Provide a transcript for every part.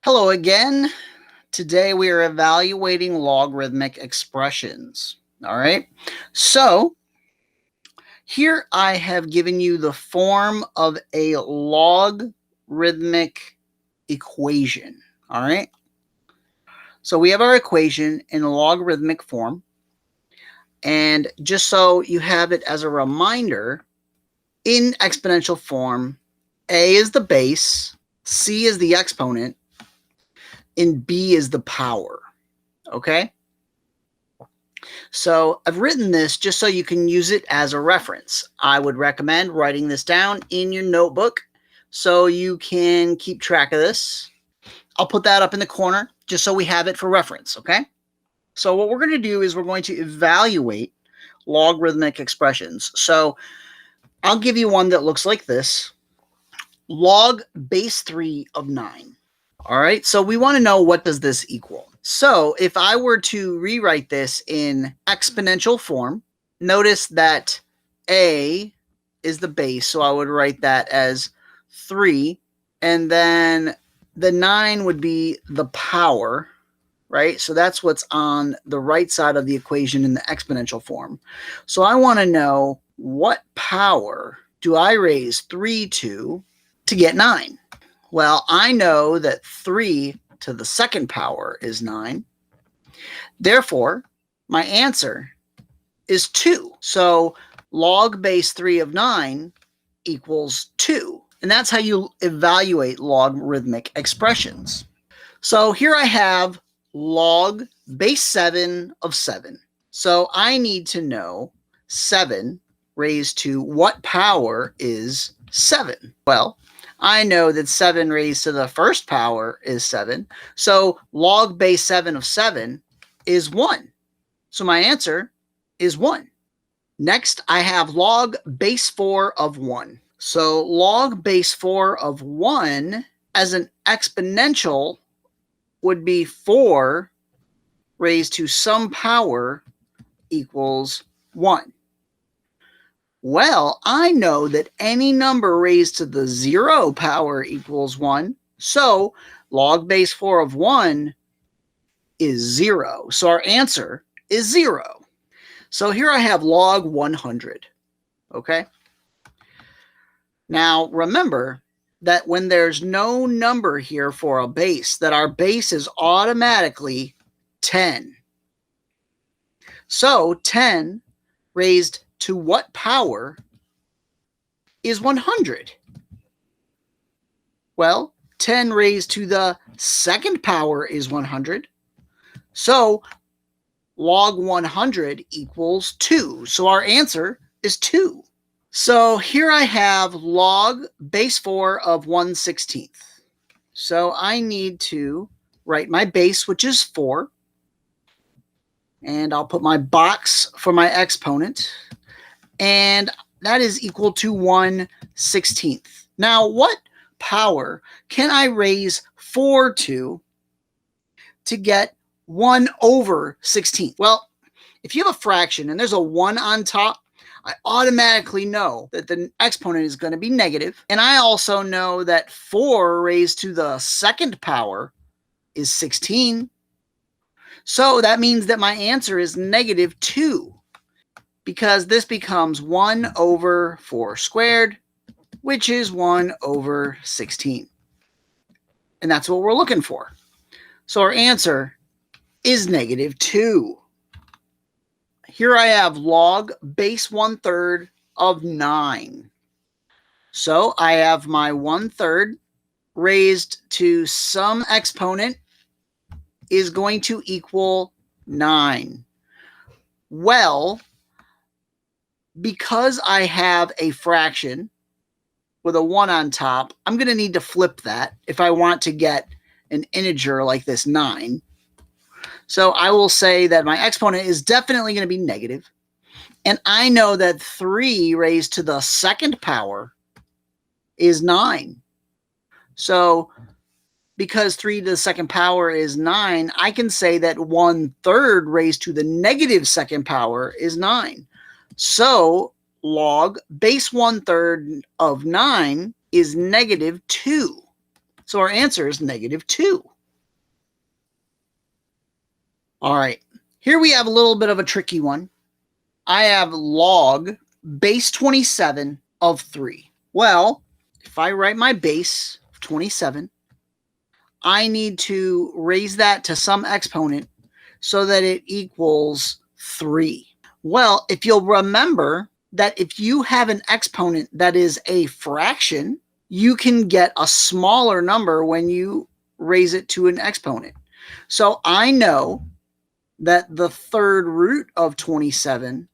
Hello again. Today we are evaluating logarithmic expressions. All right. So here I have given you the form of a logarithmic equation. All right. So we have our equation in a logarithmic form. And just so you have it as a reminder, in exponential form, A is the base, C is the exponent, and B is the power. Okay? So I've written this just so you can use it as a reference. I would recommend writing this down in your notebook so you can keep track of this. I'll put that up in the corner just so we have it for reference, okay? So what we're going to do is we're going to evaluate logarithmic expressions. So I'll give you one that looks like this. Log base 3 of 9. All right, so we want to know, what does this equal? So if I were to rewrite this in exponential form, notice that A is the base, so I would write that as 3, and then the 9 would be the power, right? So that's what's on the right side of the equation in the exponential form. So I want to know, what power do I raise 3 to get 9? Well, I know that 3 to the second power is 9. Therefore, my answer is 2. So log base 3 of 9 equals 2. And that's how you evaluate logarithmic expressions. So here I have log base 7 of 7. So I need to know 7 raised to what power is 7? Well, I know that 7 raised to the first power is 7. So log base 7 of 7 is 1. So my answer is 1. Next, I have log base 4 of 1. So log base 4 of 1 as an exponential would be 4 raised to some power equals 1. Well, I know that any number raised to the 0 power equals 1. So log base 4 of 1 is 0. So our answer is 0. So here I have log 100. Okay? Now remember that when there's no number here for a base, that our base is automatically 10. So 10 raised to what power is 100? Well, 10 raised to the second power is 100. So log 100 equals 2. So our answer is 2. So here I have log base 4 of 1/16. So I need to write my base, which is 4. And I'll put my box for my exponent. And that is equal to 1/16. Now, what power can I raise 4 to get 1/16? Well, if you have a fraction and there's a 1 on top, I automatically know that the exponent is going to be negative. And I also know that 4 raised to the second power is 16. So that means that my answer is -2. Because this becomes 1/4 squared, which is 1/16. And that's what we're looking for. So our answer is -2. Here I have log base 1/3 of 9. So I have my 1/3 raised to some exponent is going to equal 9. Well, because I have a fraction with a 1 on top, I'm going to need to flip that if I want to get an integer like this 9. So I will say that my exponent is definitely going to be negative. And I know that 3 raised to the second power is 9. So because 3 to the second power is 9, I can say that 1/3 raised to the negative second power is 9. So log base 1/3 of 9 is -2. So our answer is -2. All right, here we have a little bit of a tricky one. I have log base 27 of 3. Well, if I write my base of 27, I need to raise that to some exponent so that it equals 3. Well, if you'll remember that if you have an exponent that is a fraction, you can get a smaller number when you raise it to an exponent. So I know that the third root of 27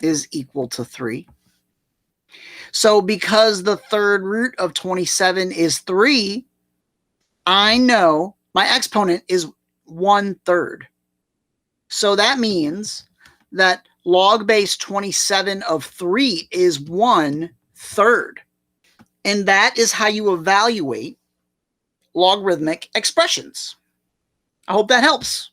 is equal to 3. So because the third root of 27 is 3, I know my exponent is 1/3. So that means that log base 27 of 3 is 1/3. And that is how you evaluate logarithmic expressions. I hope that helps.